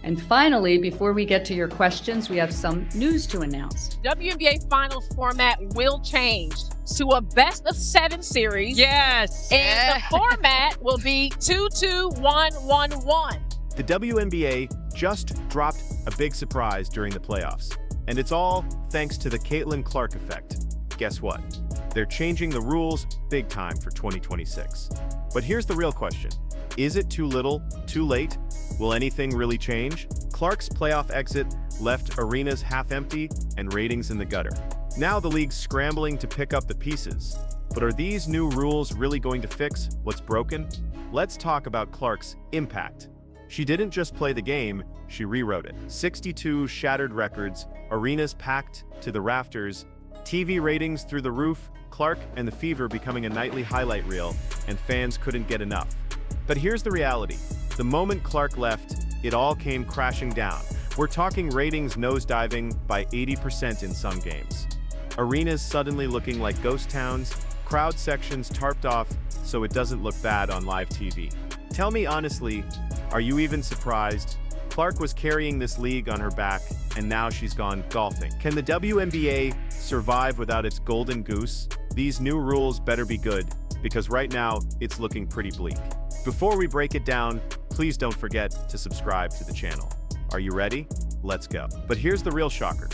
And finally, before we get to your questions, we have some news to announce. WNBA Finals format will change to a best-of-7 series. Yes. And the format will be 2-2-1-1-1. The WNBA just dropped a big surprise during the playoffs. And it's all thanks to the Caitlyn Clark effect. Guess what? They're changing the rules big time for 2026. But here's the real question. Is it too little, too late? Will anything really change? Clark's playoff exit left arenas half empty and ratings in the gutter. Now the league's scrambling to pick up the pieces. But are these new rules really going to fix what's broken? Let's talk about Clark's impact. She didn't just play the game, she rewrote it. 62 shattered records, arenas packed to the rafters, TV ratings through the roof, Clark and the Fever becoming a nightly highlight reel, and fans couldn't get enough. But here's the reality. The moment Clark left, it all came crashing down. We're talking ratings nosediving by 80% in some games. Arenas suddenly looking like ghost towns, crowd sections tarped off so it doesn't look bad on live TV. Tell me honestly, are you even surprised? Clark was carrying this league on her back, and now she's gone golfing. Can the WNBA survive without its golden goose? These new rules better be good, because right now, it's looking pretty bleak. Before we break it down, please don't forget to subscribe to the channel. Are you ready? Let's go. But here's the real shocker.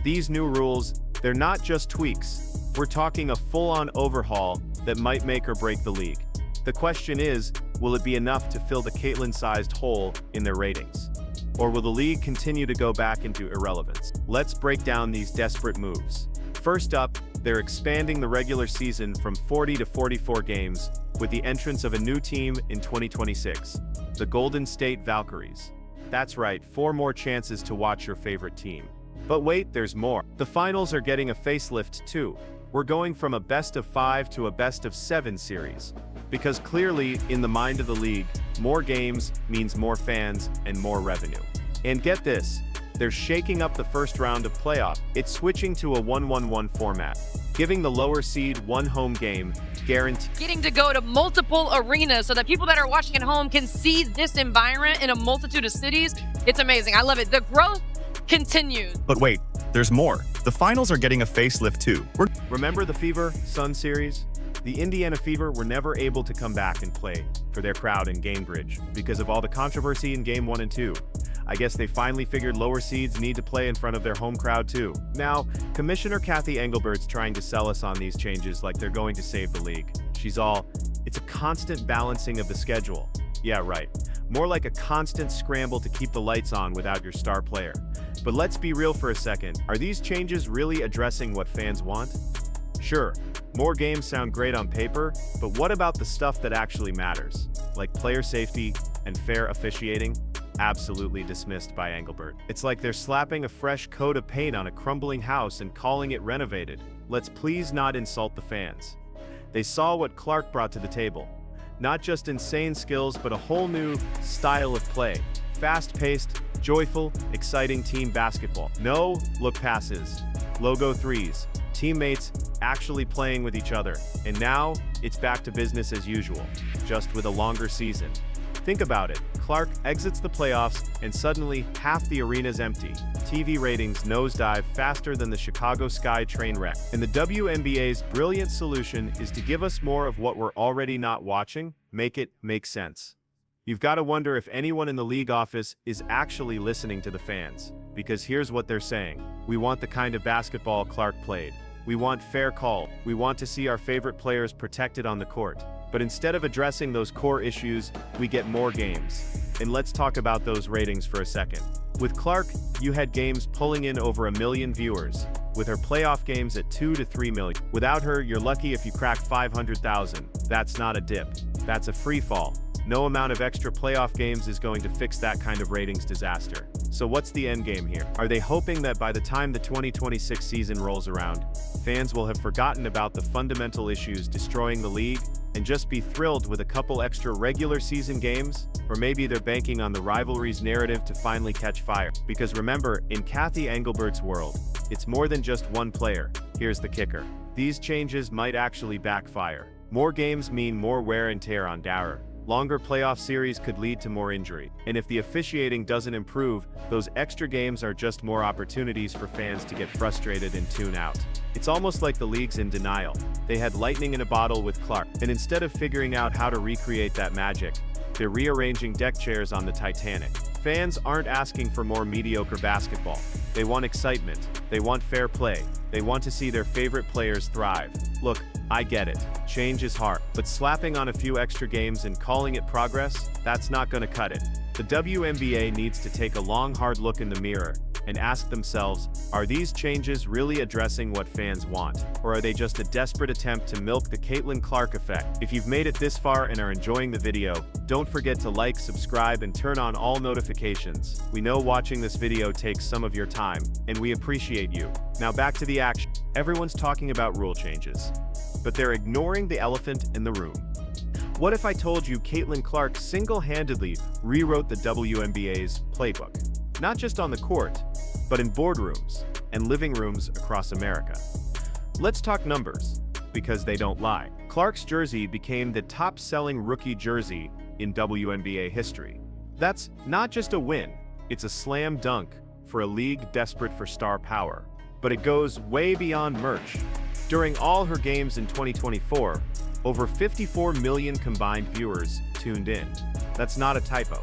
These new rules, they're not just tweaks. We're talking a full-on overhaul that might make or break the league. The question is, will it be enough to fill the Caitlyn-sized hole in their ratings? Or will the league continue to go back into irrelevance? Let's break down these desperate moves. First up, they're expanding the regular season from 40 to 44 games with the entrance of a new team in 2026, the Golden State Valkyries. That's right, 4 more chances to watch your favorite team. But wait, there's more. The finals are getting a facelift too. We're going from a best-of-5 to a best-of-7 series. Because clearly, in the mind of the league, more games means more fans and more revenue. And get this, they're shaking up the first round of playoff. It's switching to a 1-1-1 format, giving the lower seed one home game guaranteed. Getting to go to multiple arenas so that people that are watching at home can see this environment in a multitude of cities. It's amazing. I love it. The growth continues. But wait, there's more. The finals are getting a facelift too. Remember the Fever Sun series? The Indiana Fever were never able to come back and play for their crowd in Gainbridge because of all the controversy in Game 1 and 2. I guess they finally figured lower seeds need to play in front of their home crowd too. Now, Commissioner Cathy Engelbert's trying to sell us on these changes like they're going to save the league. She's all, it's a constant balancing of the schedule. Yeah, right. More like a constant scramble to keep the lights on without your star player. But let's be real for a second. Are these changes really addressing what fans want? Sure, more games sound great on paper, but what about the stuff that actually matters? Like player safety and fair officiating? Absolutely dismissed by Engelbert. It's like they're slapping a fresh coat of paint on a crumbling house and calling it renovated. Let's please not insult the fans. They saw what Clark brought to the table. Not just insane skills, but a whole new style of play. Fast-paced, joyful, exciting team basketball. No look passes, logo threes, teammates actually playing with each other. And now, it's back to business as usual, just with a longer season. Think about it. Clark exits the playoffs and suddenly half the arena's empty. TV ratings nosedive faster than the Chicago Sky train wreck. And the WNBA's brilliant solution is to give us more of what we're already not watching, make it make sense. You've got to wonder if anyone in the league office is actually listening to the fans. Because here's what they're saying. We want the kind of basketball Clark played. We want fair call. We want to see our favorite players protected on the court. But instead of addressing those core issues, we get more games. And let's talk about those ratings for a second. With Clark, you had games pulling in over 1 million viewers, with her playoff games at 2 to 3 million. Without her, you're lucky if you crack 500,000. That's not a dip. That's a free fall. No amount of extra playoff games is going to fix that kind of ratings disaster. So what's the end game here? Are they hoping that by the time the 2026 season rolls around, fans will have forgotten about the fundamental issues destroying the league and just be thrilled with a couple extra regular season games? Or maybe they're banking on the rivalry's narrative to finally catch fire. Because remember, in Cathy Engelbert's world, it's more than just one player. Here's the kicker. These changes might actually backfire. More games mean more wear and tear on Dower, Longer playoff series could lead to more injury. And if the officiating doesn't improve, those extra games are just more opportunities for fans to get frustrated and tune out. It's almost like the league's in denial. They had lightning in a bottle with Clark, and instead of figuring out how to recreate that magic, they're rearranging deck chairs on the Titanic. Fans aren't asking for more mediocre basketball. They want excitement. They want fair play. They want to see their favorite players thrive. Look, I get it. Change is hard. But slapping on a few extra games and calling it progress, that's not gonna cut it. The WNBA needs to take a long, hard look in the mirror and ask themselves, are these changes really addressing what fans want? Or are they just a desperate attempt to milk the Caitlyn Clark effect? If you've made it this far and are enjoying the video, don't forget to like, subscribe, and turn on all notifications. We know watching this video takes some of your time, and we appreciate you. Now back to the action. Everyone's talking about rule changes, but they're ignoring the elephant in the room. What if I told you Caitlyn Clark single-handedly rewrote the WNBA's playbook? Not just on the court, but in boardrooms and living rooms across America. Let's talk numbers, because they don't lie. Clark's jersey became the top-selling rookie jersey in WNBA history. That's not just a win, it's a slam dunk for a league desperate for star power. But it goes way beyond merch. During all her games in 2024, over 54 million combined viewers tuned in. That's not a typo.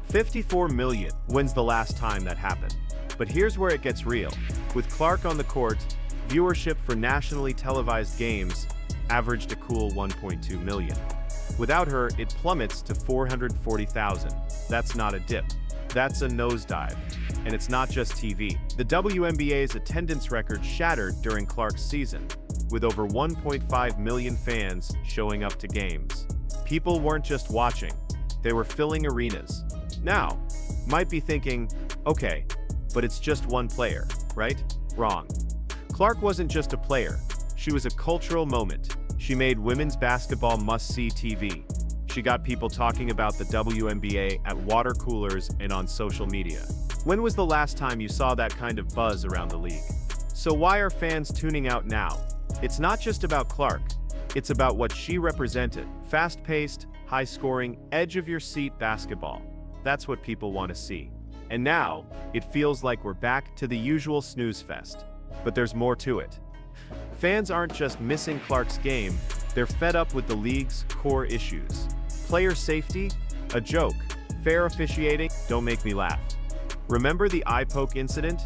54 million. When's the last time that happened? But here's where it gets real. With Clark on the court, viewership for nationally televised games averaged a cool 1.2 million. Without her, it plummets to 440,000. That's not a dip. That's a nosedive. And it's not just TV. The WNBA's attendance record shattered during Clark's season, with over 1.5 million fans showing up to games. People weren't just watching, they were filling arenas. Now, might be thinking, okay, but it's just one player, right? Wrong. Clark wasn't just a player, she was a cultural moment. She made women's basketball must-see TV. She got people talking about the WNBA at water coolers and on social media. When was the last time you saw that kind of buzz around the league? So why are fans tuning out now? It's not just about Clark, it's about what she represented. Fast-paced, high-scoring, edge-of-your-seat basketball. That's what people want to see. And now, it feels like we're back to the usual snooze fest. But there's more to it. Fans aren't just missing Clark's game, they're fed up with the league's core issues. Player safety? A joke. Fair officiating? Don't make me laugh. Remember the eye poke incident?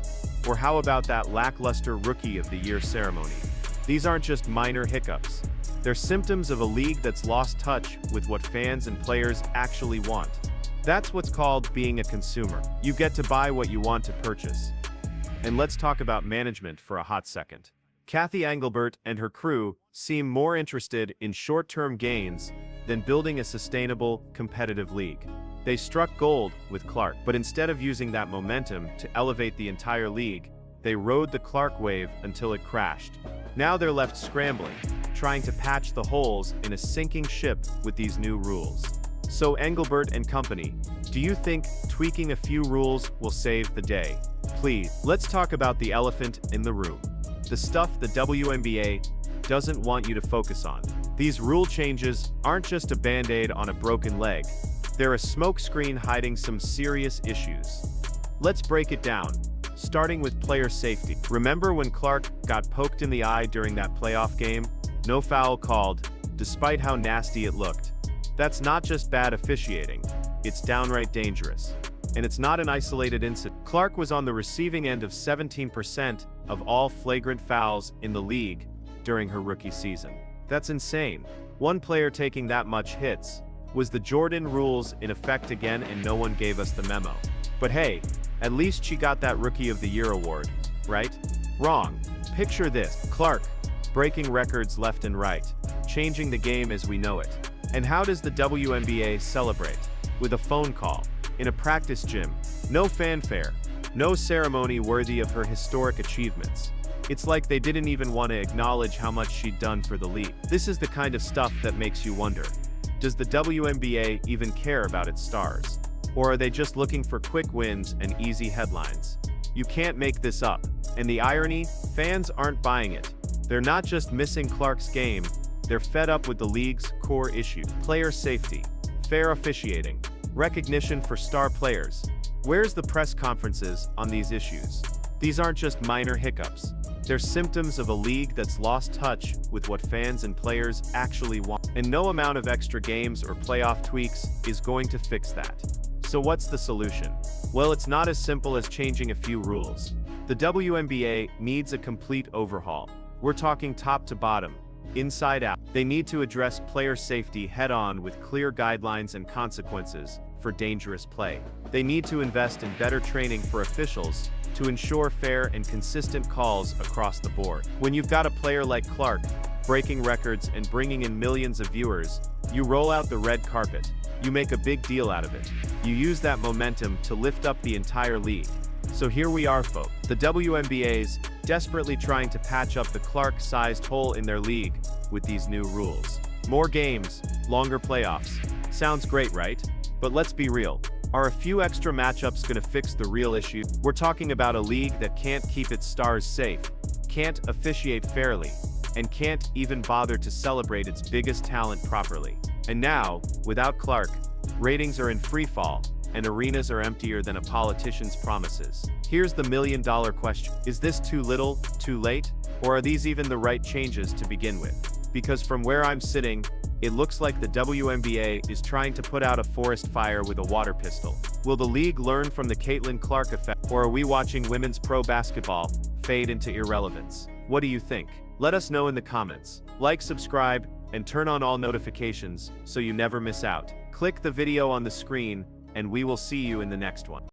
Or how about that lackluster Rookie of the Year ceremony? These aren't just minor hiccups. They're symptoms of a league that's lost touch with what fans and players actually want. That's what's called being a consumer. You get to buy what you want to purchase. And let's talk about management for a hot second. Cathy Engelbert and her crew seem more interested in short-term gains than building a sustainable, competitive league. They struck gold with Clark, but instead of using that momentum to elevate the entire league, they rode the Clark wave until it crashed. Now they're left scrambling, trying to patch the holes in a sinking ship with these new rules. So Engelbert and company, do you think tweaking a few rules will save the day? Please, let's talk about the elephant in the room. The stuff the WNBA doesn't want you to focus on. These rule changes aren't just a band-aid on a broken leg. They're a smokescreen hiding some serious issues. Let's break it down, starting with player safety. Remember when Clark got poked in the eye during that playoff game? No foul called, despite how nasty it looked. That's not just bad officiating, it's downright dangerous. And it's not an isolated incident. Clark was on the receiving end of 17% of all flagrant fouls in the league during her rookie season. That's insane. One player taking that much hits. Was the Jordan rules in effect again and no one gave us the memo? But hey, at least she got that Rookie of the Year award, right? Wrong. Picture this, Clark, breaking records left and right, changing the game as we know it. And how does the WNBA celebrate? With a phone call, in a practice gym, no fanfare, no ceremony worthy of her historic achievements. It's like they didn't even want to acknowledge how much she'd done for the league. This is the kind of stuff that makes you wonder, does the WNBA even care about its stars? Or are they just looking for quick wins and easy headlines? You can't make this up. And the irony, fans aren't buying it. They're not just missing Clark's game, they're fed up with the league's core issue, player safety. Fair officiating. Recognition for star players. Where's the press conferences on these issues? These aren't just minor hiccups. They're symptoms of a league that's lost touch with what fans and players actually want. And no amount of extra games or playoff tweaks is going to fix that. So what's the solution? Well, it's not as simple as changing a few rules. The WNBA needs a complete overhaul. We're talking top to bottom, inside out. They need to address player safety head-on with clear guidelines and consequences for dangerous play. They need to invest in better training for officials to ensure fair and consistent calls across the board. When you've got a player like Clark breaking records and bringing in millions of viewers, you roll out the red carpet. You make a big deal out of it. You use that momentum to lift up the entire league. So here we are, folks. The WNBA's desperately trying to patch up the Clark-sized hole in their league with these new rules. More games, longer playoffs. Sounds great, right? But let's be real. Are a few extra matchups going to fix the real issue? We're talking about a league that can't keep its stars safe, can't officiate fairly, and can't even bother to celebrate its biggest talent properly. And now, without Clark, ratings are in free fall, and arenas are emptier than a politician's promises. Here's the million-dollar question. Is this too little, too late? Or are these even the right changes to begin with? Because from where I'm sitting, it looks like the WNBA is trying to put out a forest fire with a water pistol. Will the league learn from the Caitlyn Clark effect, or are we watching women's pro basketball fade into irrelevance? What do you think? Let us know in the comments. Like, subscribe, and turn on all notifications so you never miss out. Click the video on the screen, and we will see you in the next one.